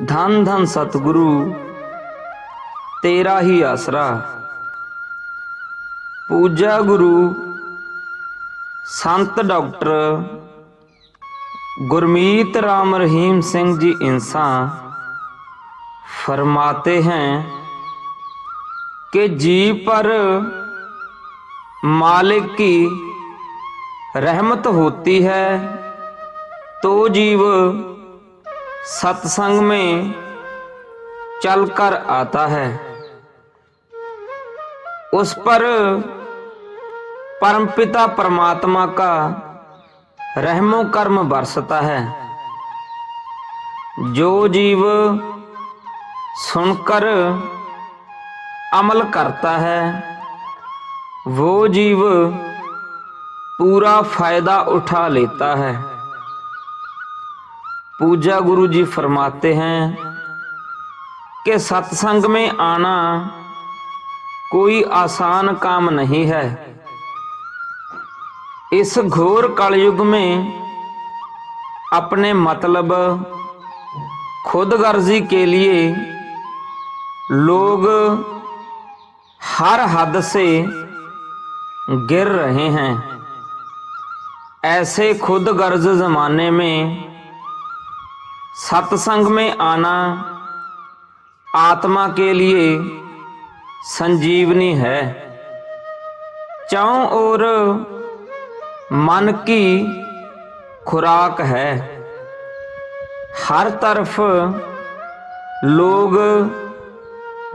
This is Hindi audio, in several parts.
धन धन सतगुरु तेरा ही आसरा। पूजा गुरु संत डॉक्टर गुरमीत राम रहीम सिंह जी इंसान फरमाते हैं कि जीव पर मालिक की रहमत होती है तो जीव सत्संग में चलकर आता है। उस पर परमपिता परमात्मा का रहमो कर्म बरसता है। जो जीव सुनकर अमल करता है वो जीव पूरा फायदा उठा लेता है। पूजा गुरु जी फरमाते हैं कि सत्संग में आना कोई आसान काम नहीं है। इस घोर कलयुग में अपने मतलब खुदगर्जी के लिए लोग हर हद से गिर रहे हैं। ऐसे खुदगर्ज जमाने में सत्संग में आना आत्मा के लिए संजीवनी है। चारों ओर मन की खुराक है। हर तरफ लोग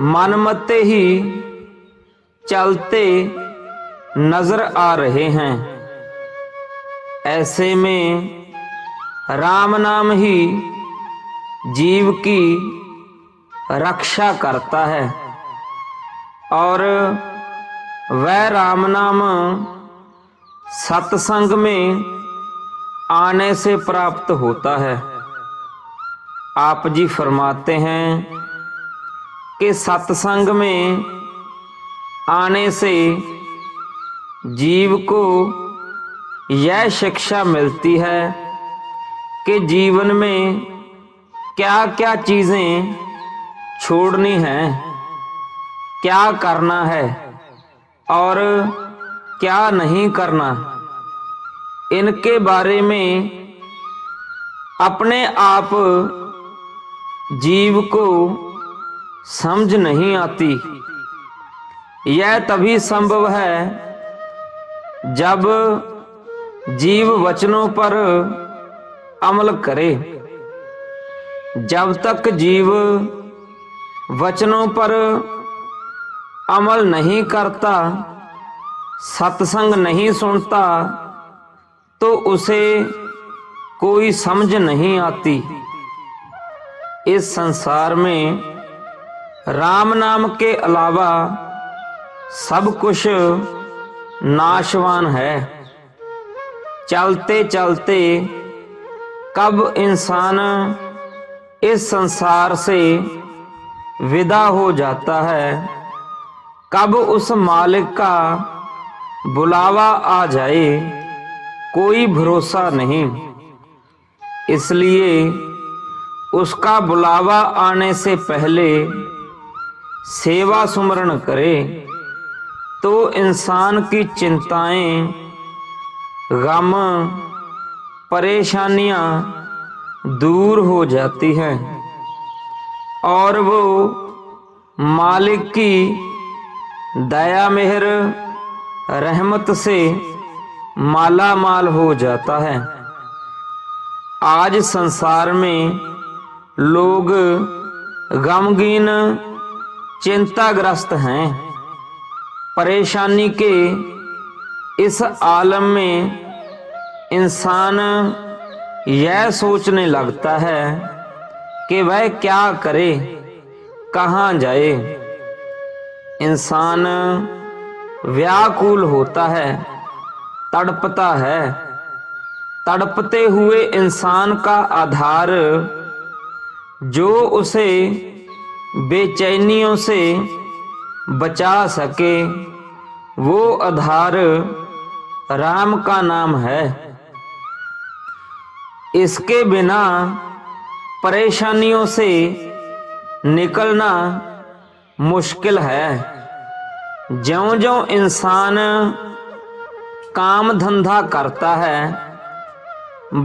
मनमते ही चलते नजर आ रहे हैं। ऐसे में राम नाम ही जीव की रक्षा करता है और वह राम नाम सत्संग में आने से प्राप्त होता है। आप जी फरमाते हैं कि सत्संग में आने से जीव को यह शिक्षा मिलती है कि जीवन में क्या क्या चीजें छोड़नी हैं, क्या करना है और क्या नहीं करना। इनके बारे में अपने आप जीव को समझ नहीं आती। यह तभी संभव है जब जीव वचनों पर अमल करे। जब तक जीव वचनों पर अमल नहीं करता, सत्संग नहीं सुनता तो उसे कोई समझ नहीं आती। इस संसार में राम नाम के अलावा सब कुछ नाशवान है। चलते चलते कब इंसान इस संसार से विदा हो जाता है, कब उस मालिक का बुलावा आ जाए, कोई भरोसा नहीं। इसलिए उसका बुलावा आने से पहले सेवा सुमरण करे तो इंसान की चिंताएं, गम, परेशानियां दूर हो जाती हैं और वो मालिक की दया मेहर रहमत से माला माल हो जाता है। आज संसार में लोग गमगीन चिंताग्रस्त हैं। परेशानी के इस आलम में इंसान यह सोचने लगता है कि वह क्या करे, कहाँ जाए। इंसान व्याकुल होता है, तड़पता है। तड़पते हुए इंसान का आधार जो उसे बेचैनियों से बचा सके वो आधार राम का नाम है। इसके बिना परेशानियों से निकलना मुश्किल है। ज्यों-ज्यों इंसान काम धंधा करता है,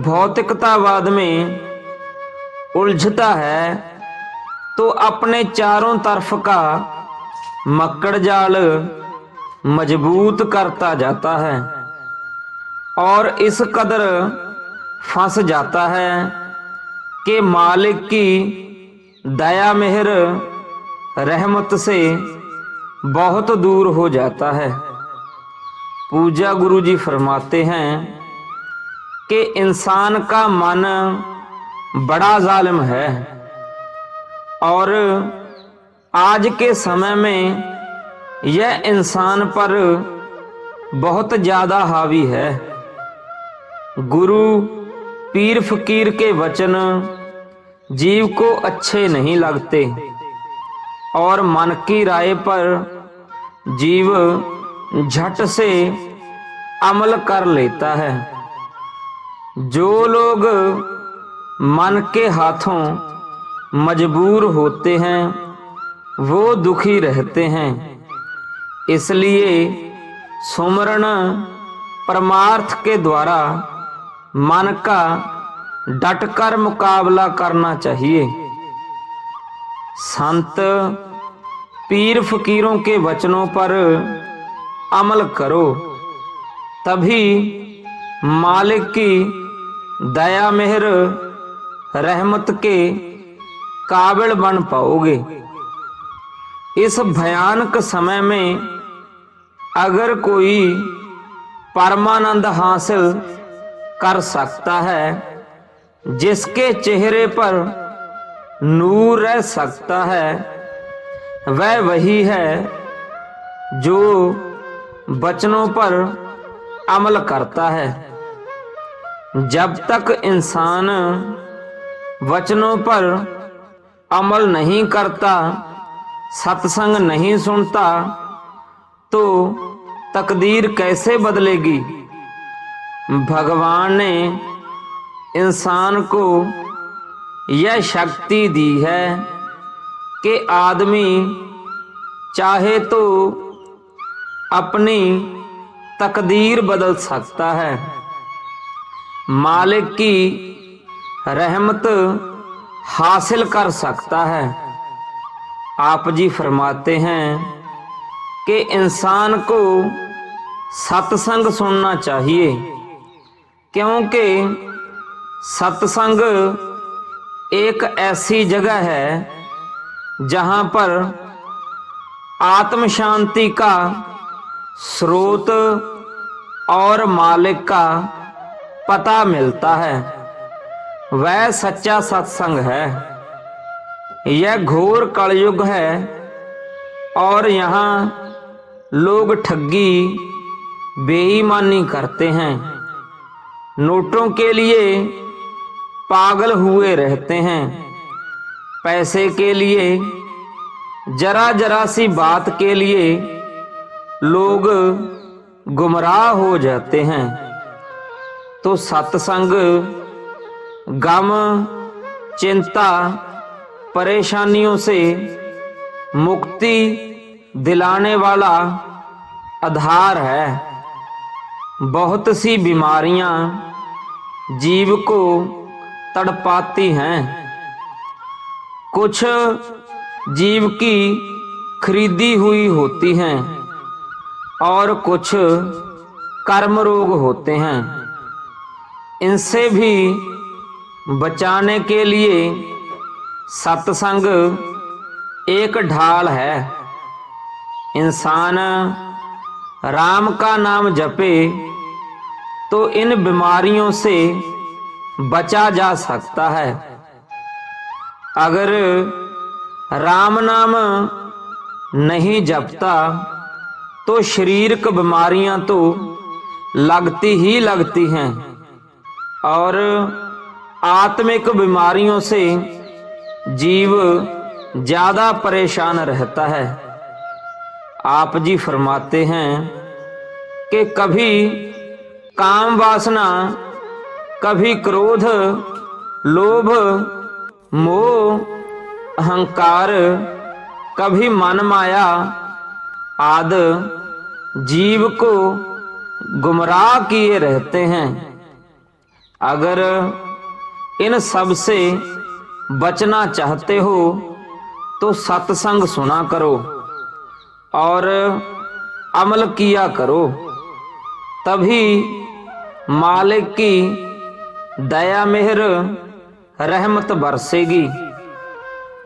भौतिकतावाद में उलझता है, तो अपने चारों तरफ का मक्कड़ जाल मजबूत करता जाता है और इस कदर फंस जाता है कि मालिक की दया मेहर रहमत से बहुत दूर हो जाता है। पूज्य गुरु जी फरमाते हैं कि इंसान का मन बड़ा जालिम है और आज के समय में यह इंसान पर बहुत ज़्यादा हावी है। गुरु पीर फकीर के वचन जीव को अच्छे नहीं लगते और मन की राय पर जीव झट से अमल कर लेता है। जो लोग मन के हाथों मजबूर होते हैं वो दुखी रहते हैं। इसलिए सुमरण परमार्थ के द्वारा मन का डटकर मुकाबला करना चाहिए। संत पीर फकीरों के वचनों पर अमल करो, तभी मालिक की दया मेहर रहमत के काबिल बन पाओगे। इस भयानक समय में अगर कोई परमानंद हासिल कर सकता है, जिसके चेहरे पर नूर रह सकता है, वह वही है जो वचनों पर अमल करता है। जब तक इंसान वचनों पर अमल नहीं करता, सत्संग नहीं सुनता, तो तकदीर कैसे बदलेगी। भगवान ने इंसान को यह शक्ति दी है कि आदमी चाहे तो अपनी तकदीर बदल सकता है। मालिक की रहमत हासिल कर सकता है। आप जी फरमाते हैं कि इंसान को सत्संग सुनना चाहिए, क्योंकि सत्संग एक ऐसी जगह है जहां पर आत्म शांति का स्रोत और मालिक का पता मिलता है। वह सच्चा सत्संग है। यह घोर कलयुग है और यहाँ लोग ठगी बेईमानी करते हैं, नोटों के लिए पागल हुए रहते हैं, पैसे के लिए, जरा जरा सी बात के लिए लोग गुमराह हो जाते हैं। तो सत्संग गम, चिंता, परेशानियों से मुक्ति दिलाने वाला आधार है। बहुत सी बीमारियां जीव को तड़पाती हैं। कुछ जीव की खरीदी हुई होती हैं और कुछ कर्म रोग होते हैं। इनसे भी बचाने के लिए सत्संग एक ढाल है। इंसान राम का नाम जपे तो इन बीमारियों से बचा जा सकता है। अगर राम नाम नहीं जपता तो शारीरिक बीमारियां तो लगती ही लगती हैं और आत्मिक बीमारियों से जीव ज्यादा परेशान रहता है। आप जी फरमाते हैं कि कभी काम वासना, कभी क्रोध, लोभ मोह अहंकार कभी मन माया आद जीव को गुमराह किए रहते हैं। अगर इन सब से बचना चाहते हो तो सत्संग सुना करो और अमल किया करो, तभी मालिक की दया मेहर रहमत बरसेगी।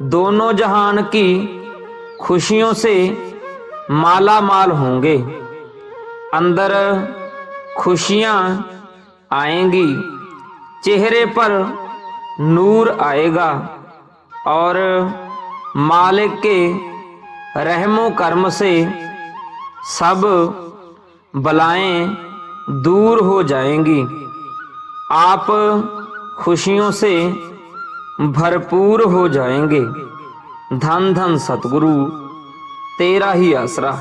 दोनों जहान की खुशियों से माला माल होंगे, अंदर खुशियां आएंगी, चेहरे पर नूर आएगा और मालिक के रहमो कर्म से सब बलाएं दूर हो जाएंगी। आप खुशियों से भरपूर हो जाएंगे। धन धन सतगुरु तेरा ही आसरा।